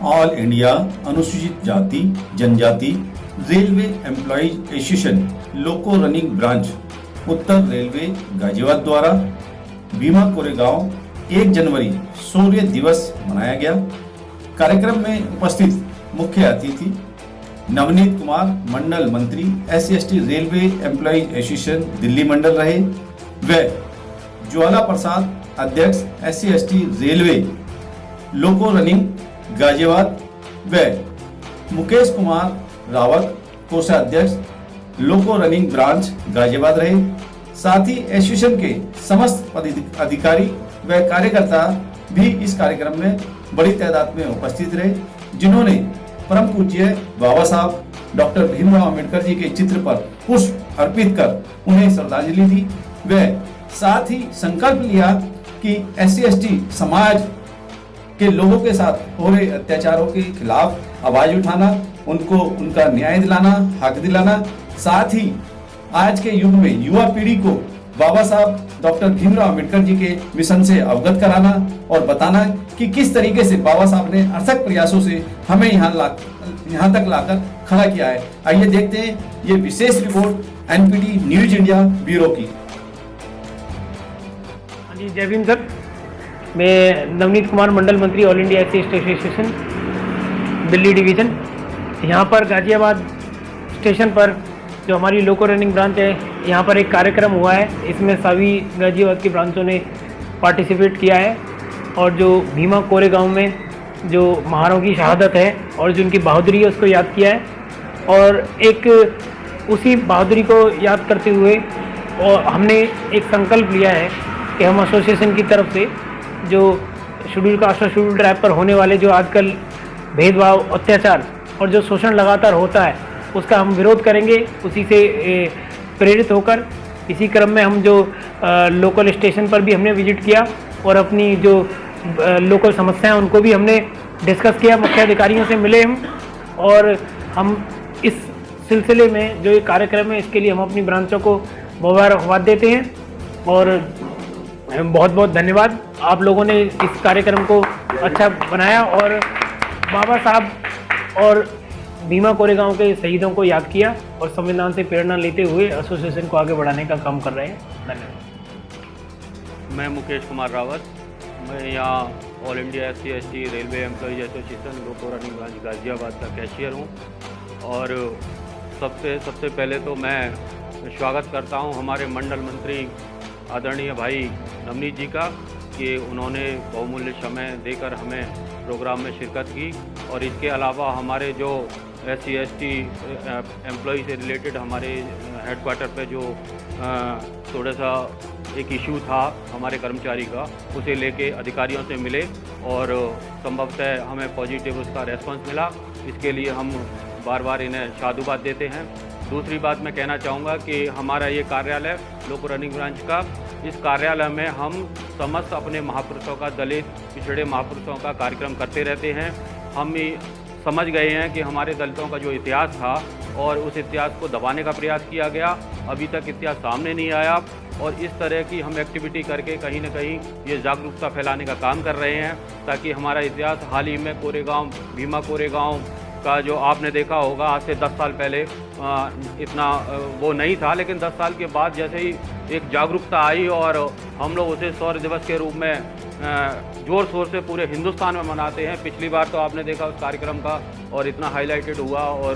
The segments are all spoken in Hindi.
ऑल इंडिया अनुसूचित जाति जनजाति railway employees association loco running branch उत्तर रेलवे गाजियाबाद द्वारा भीमा कोरेगांव 1 जनवरी शौर्य दिवस मनाया गया। कार्यक्रम में उपस्थित मुख्य अतिथि नवनीत कुमार मंडल मंत्री SC/ST railway employees association Delhi मंडल रहे व ज्वाला प्रसाद अध्यक्ष SC/ST रेलवे लोको रनिंग गाजियाबाद व मुकेश कुमार रावत कोषाध्यक्ष लोको रनिंग ब्रांच गाजियाबाद रहे। साथ ही एसोसिएशन के समस्त अधिकारी व कार्यकर्ता भी इस कार्यक्रम में बड़ी तादाद में उपस्थित रहे, जिन्होंने परम पूज्य बाबा साहब डॉक्टर भीमराव अंबेडकर जी के चित्र पर पुष्प अर्पित कर उन्हें श्रद्धांजलि दी व साथ ही संकल्प लिया कि SC/ST समाज के लोगों के साथ हो रहे अत्याचारों के खिलाफ आवाज उठाना, उनको उनका न्याय दिलाना, हक दिलाना, साथ ही आज के युग में युवा पीढ़ी को बाबा साहब डॉक्टर भीमराव अंबेडकर जी के मिशन से अवगत कराना और बताना कि किस तरीके से बाबा साहब ने अथक प्रयासों से हमें यहाँ तक लाकर खड़ा किया है। आइए देखते हैं ये विशेष report NPT news India bureau की। जी जय भीम सर, मैं नवनीत कुमार मंडल मंत्री all India SC/ST association Delhi division. यहाँ पर गाजियाबाद स्टेशन पर जो हमारी लोको रनिंग ब्रांच है, यहाँ पर एक कार्यक्रम हुआ है। इसमें सभी गाजियाबाद की ब्रांचों ने पार्टिसिपेट किया है और जो भीमा कोरेगांव में जो महाराओं की शहादत है और जो उनकी बहादुरी है उसको याद किया है। और एक उसी बहादुरी को याद करते हुए और हमने एक संकल्प लिया है कि हम एसोसिएशन की तरफ से जो शेड्यूल कास्ट और शेड्यूल ट्राइब पर होने वाले जो आजकल भेदभाव, अत्याचार और जो शोषण लगातार होता है उसका हम विरोध करेंगे। उसी से प्रेरित होकर इसी क्रम में हम जो लोकल स्टेशन पर भी हमने विजिट किया और अपनी जो लोकल समस्याएं उनको भी हमने डिस्कस किया, मुख्य अधिकारियों से मिले हम। और हम इस सिलसिले में जो ये कार्यक्रम है इसके लिए हम अपनी ब्रांचों को मुबारकबाद देते हैं और बहुत बहुत धन्यवाद। आप लोगों ने इस कार्यक्रम को अच्छा बनाया और बाबा साहब और भीमा कोरेगांव के शहीदों को याद किया और संविधान से प्रेरणा लेते हुए एसोसिएशन को आगे बढ़ाने का काम कर रहे हैं। धन्यवाद। मैं मुकेश कुमार रावत, मैं यहाँ all India SC/ST railway employees association loco running branch Ghaziabad का कैशियर हूँ। और सबसे पहले तो मैं स्वागत करता हूँ हमारे मंडल मंत्री आदरणीय भाई नवनीत जी का कि उन्होंने बहुमूल्य समय देकर हमें प्रोग्राम में शिरकत की। और इसके अलावा हमारे जो SC/ST एम्प्लॉई से रिलेटेड हमारे हेडक्वार्टर पे जो थोड़ा सा एक इशू था हमारे कर्मचारी का, उसे लेके अधिकारियों से मिले और संभवतः हमें पॉजिटिव उसका रेस्पॉन्स मिला। इसके लिए हम बार बार इन्हें साधुवाद देते हैं। दूसरी बात मैं कहना चाहूँगा कि हमारा ये कार्यालय लोको रनिंग ब्रांच का, इस कार्यालय में हम समस्त अपने महापुरुषों का, दलित पिछड़े महापुरुषों का कार्यक्रम करते रहते हैं। हम समझ गए हैं कि हमारे दलितों का जो इतिहास था और उस इतिहास को दबाने का प्रयास किया गया, अभी तक इतिहास सामने नहीं आया। और इस तरह की हम एक्टिविटी करके कहीं न कहीं ये जागरूकता फैलाने का काम कर रहे हैं ताकि हमारा इतिहास हाल ही में कोरेगांव, भीमा कोरेगांव का जो आपने देखा होगा आज से 10 साल पहले इतना वो नहीं था, लेकिन 10 साल के बाद जैसे ही एक जागरूकता आई और हम लोग उसे शौर्य दिवस के रूप में ज़ोर शोर से पूरे हिंदुस्तान में मनाते हैं। पिछली बार तो आपने देखा उस कार्यक्रम का और इतना हाईलाइटेड हुआ और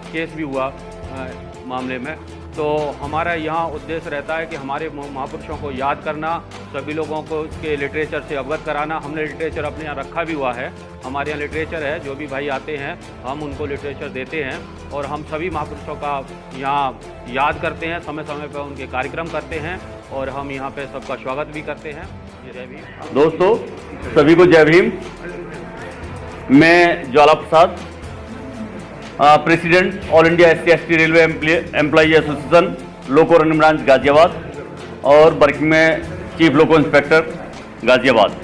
केस भी हुआ मामले में। तो हमारा यहाँ उद्देश्य रहता है कि हमारे महापुरुषों को याद करना, सभी लोगों को उसके लिटरेचर से अवगत कराना। हमने लिटरेचर अपने यहाँ रखा भी हुआ है, हमारे यहाँ लिटरेचर है, जो भी भाई आते हैं हम उनको लिटरेचर देते हैं और हम सभी महापुरुषों का यहाँ याद करते हैं, समय समय पर उनके कार्यक्रम करते हैं और हम यहाँ पे सबका स्वागत भी करते हैं। जय भीम। दोस्तों सभी को जय भीम। मैं Jwala Prasad, president all India SC/ST railway employee association loco running branch Ghaziabad और वर्किंग में चीफ लोको इंस्पेक्टर गाजियाबाद।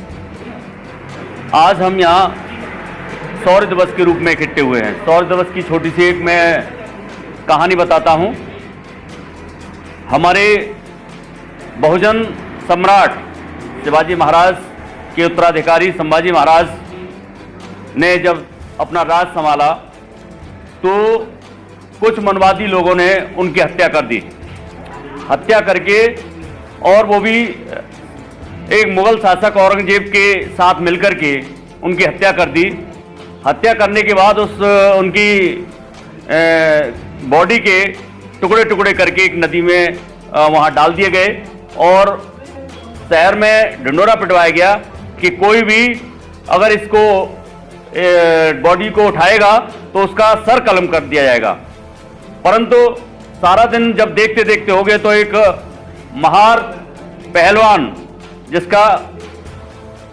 आज हम यहाँ शौर्य दिवस के रूप में इकट्ठे हुए हैं। शौर्य दिवस की छोटी सी एक मैं कहानी बताता हूँ। हमारे बहुजन सम्राट शिवाजी महाराज के उत्तराधिकारी संभाजी महाराज ने जब अपना राज संभाला तो कुछ मनवादी लोगों ने उनकी हत्या कर दी। हत्या करके, और वो भी एक मुगल शासक औरंगजेब के साथ मिलकर के उनकी हत्या कर दी। हत्या करने के बाद उनकी बॉडी के टुकड़े टुकड़े करके एक नदी में वहाँ डाल दिए गए और शहर में ढिंढोरा पिटवाया गया कि कोई भी अगर इसको बॉडी को उठाएगा तो उसका सर कलम कर दिया जाएगा। परंतु सारा दिन जब देखते देखते हो गए तो एक महार पहलवान जिसका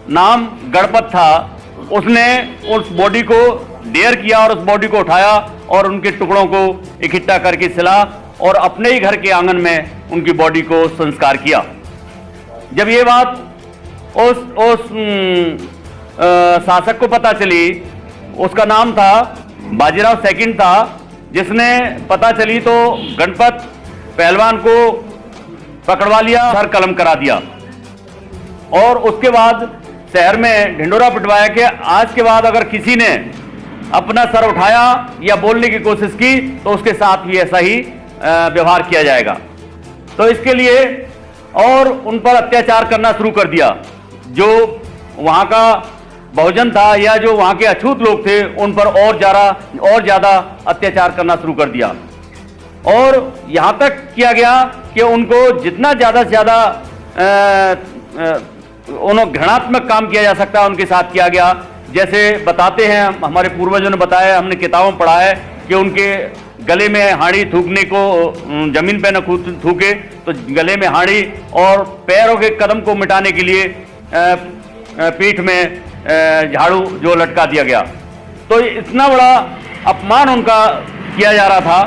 नाम गणपत था, उसने उस बॉडी को डेयर किया और उस बॉडी को उठाया और उनके टुकड़ों को इकट्ठा करके सिला और अपने ही घर के आंगन में उनकी बॉडी को संस्कार किया। जब ये बात उस शासक को पता चली, उसका नाम था बाजीराव सेकंड था, जिसने पता चली तो गणपत पहलवान को पकड़वा लिया, सर कलम करा दिया और उसके बाद शहर में ढिंढोरा पिटवाया कि आज के बाद अगर किसी ने अपना सर उठाया या बोलने की कोशिश की तो उसके साथ भी ऐसा ही व्यवहार किया जाएगा। तो इसके लिए और उन पर अत्याचार करना शुरू कर दिया। जो वहाँ का बहुजन था या जो वहाँ के अछूत लोग थे उन पर और ज़्यादा अत्याचार करना शुरू कर दिया और यहाँ तक किया गया कि उनको जितना ज़्यादा से ज़्यादा उन्होंने घृणात्मक काम किया जा सकता है उनके साथ किया गया। जैसे बताते हैं, हमारे पूर्वजों ने बताया, हमने किताबों में पढ़ा है कि उनके गले में हांडी थूकने को, जमीन पे न थूके तो गले में हांडी, और पैरों के कदम को मिटाने के लिए पीठ में झाड़ू जो लटका दिया गया। तो इतना बड़ा अपमान उनका किया जा रहा था।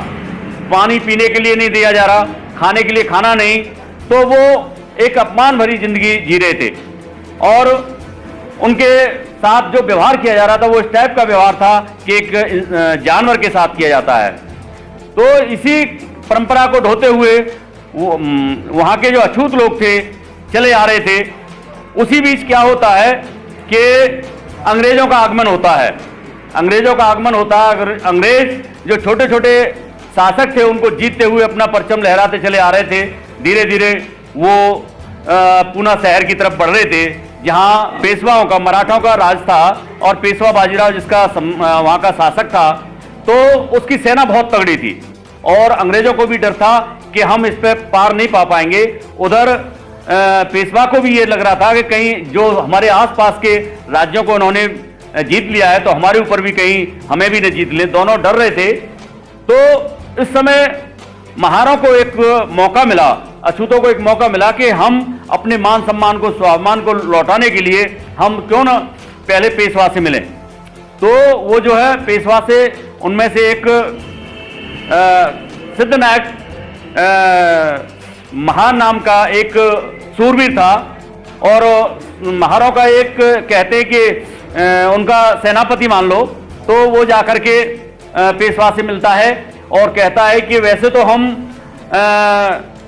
पानी पीने के लिए नहीं दिया जा रहा, खाने के लिए खाना नहीं, तो वो एक अपमान भरी जिंदगी जी रहे थे और उनके साथ जो व्यवहार किया जा रहा था वो इस टाइप का व्यवहार था कि एक जानवर के साथ किया जाता है। तो इसी परंपरा को ढोते हुए वहाँ के जो अछूत लोग थे चले आ रहे थे। उसी बीच क्या होता है कि अंग्रेजों का आगमन होता है। अंग्रेजों का आगमन होता है। अंग्रेज जो छोटे छोटे शासक थे उनको जीतते हुए अपना परचम लहराते चले आ रहे थे। धीरे धीरे वो पूना शहर की तरफ बढ़ रहे थे, जहाँ पेशवाओं का, मराठों का राज था और पेशवा बाजीराव जिसका वहाँ का शासक था, तो उसकी सेना बहुत तगड़ी थी और अंग्रेजों को भी डर था कि हम इस पर पार नहीं पा पाएंगे। उधर पेशवा को भी ये लग रहा था कि कहीं जो हमारे आसपास के राज्यों को उन्होंने जीत लिया है तो हमारे ऊपर भी कहीं हमें भी न जीत ले। दोनों डर रहे थे। तो इस समय महारों को एक मौका मिला, अछूतों को एक मौका मिला कि हम अपने मान सम्मान को, स्वाभिमान को लौटाने के लिए हम क्यों न पहले पेशवा से मिलें। तो वो जो है पेशवा से, उनमें से एक सिद्धनायक महान नाम का एक सूरवीर था और महारों का एक कहते हैं कि उनका सेनापति मान लो। तो वो जाकर के पेशवा से मिलता है और कहता है कि वैसे तो हम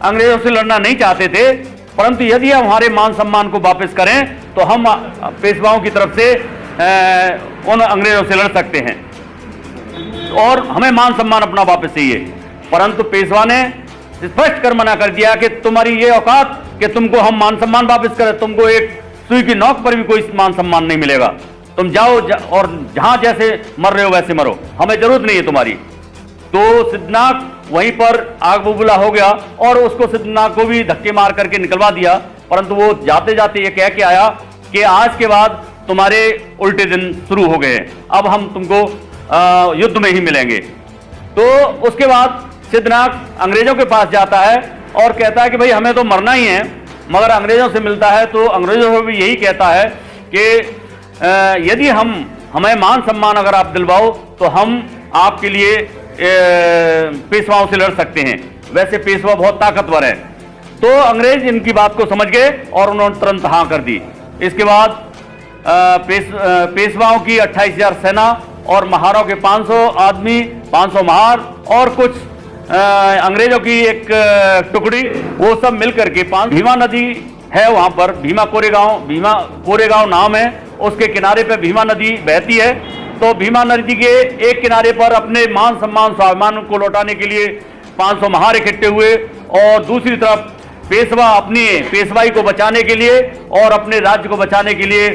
अंग्रेजों से लड़ना नहीं चाहते थे, परंतु यदि हम हमारे मान सम्मान को वापस करें तो हम पेशवाओं की तरफ से उन अंग्रेजों से लड़ सकते हैं और हमें मान सम्मान अपना वापस चाहिए। परंतु पेशवा ने स्पष्ट कर मना कर दिया कि तुम्हारी ये औकात कि तुमको हम मान सम्मान वापस करें, तुमको एक सुई की नोक पर भी कोई मान सम्मान नहीं मिलेगा। तुम जाओ और जहां जैसे मर रहे हो वैसे मरो, हमें जरूरत नहीं है तुम्हारी। तो सिद्धनाथ वहीं पर आग बबूला हो गया और उसको सिद्धनाथ को भी धक्के मार करके निकलवा दिया। परंतु वो जाते जाते ये कह के आया कि आज के बाद तुम्हारे उल्टे दिन शुरू हो गए, अब हम तुमको युद्ध में ही मिलेंगे। तो उसके बाद सिद्धनाथ अंग्रेजों के पास जाता है और कहता है कि भाई हमें तो मरना ही है, मगर अंग्रेजों से मिलता है तो अंग्रेजों को भी यही कहता है कि यदि हमें मान सम्मान अगर आप दिलवाओ तो हम आपके लिए पेशवाओं से लड़ सकते हैं। वैसे पेशवा बहुत ताकतवर है। तो अंग्रेज इनकी बात को समझ गए और उन्होंने तुरंत हाँ कर दी। इसके बाद पेशवाओं की 28,000 सेना और महारों के 500 आदमी, 500 महार और कुछ अंग्रेजों की एक टुकड़ी, वो सब मिलकर के भीमा नदी है वहाँ पर, भीमा कोरेगांव नाम है, उसके किनारे पे भीमा नदी बहती है तो भीमा नदी के एक किनारे पर अपने मान सम्मान स्वाभिमान को लौटाने के लिए 500 महार इकट्ठे हुए और दूसरी तरफ पेशवा अपनी पेशवाई को बचाने के लिए और अपने राज्य को बचाने के लिए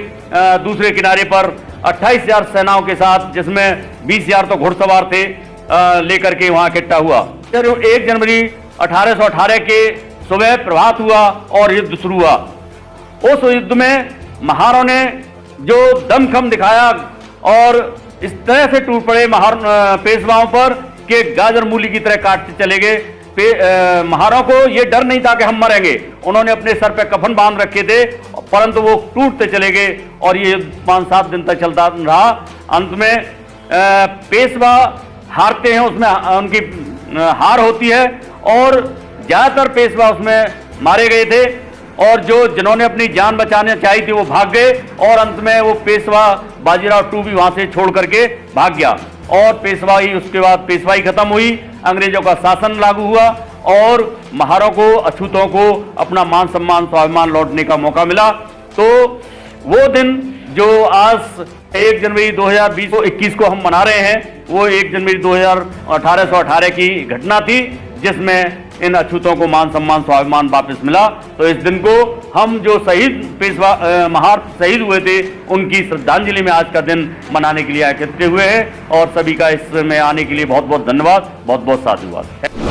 दूसरे किनारे पर 28,000 सेनाओं के साथ, जिसमें 20,000 तो घुड़सवार थे, लेकर के वहां इकट्ठा हुआ। फिर 1 जनवरी 1818 के सुबह प्रभात हुआ और युद्ध शुरू हुआ। उस युद्ध में महारों ने जो दमखम दिखाया और इस तरह से टूट पड़े पेशवाओं पर कि गाजर मूली की तरह काटते चले गए। महारों को यह डर नहीं था कि हम मरेंगे, उन्होंने अपने सर पे कफन बांध रखे थे, परंतु वो टूटते चले गए और ये 5-7 दिन तक चलता रहा। अंत में पेशवा हारते हैं, उसमें उनकी हार होती है और ज्यादातर पेशवा उसमें मारे गए थे और जिन्होंने अपनी जान बचाने चाहिए थी वो भाग गए और अंत में वो पेशवा बाजीराव टू भी वहां से छोड़ करके भाग गया और पेशवाई, उसके बाद पेशवाई खत्म हुई, अंग्रेजों का शासन लागू हुआ और महारों को, अछूतों को अपना मान सम्मान स्वाभिमान लौटने का मौका मिला। तो वो दिन जो आज 1 जनवरी 2021 को हम मना रहे हैं, वो 1 जनवरी 1818 की घटना थी जिसमें इन अछूतों को मान सम्मान स्वाभिमान वापस मिला। तो इस दिन को हम जो शहीद पेशवा महार शहीद हुए थे उनकी श्रद्धांजलि में आज का दिन मनाने के लिए एकत्रित हुए हैं और सभी का इसमें आने के लिए बहुत बहुत धन्यवाद, बहुत बहुत साधुवाद।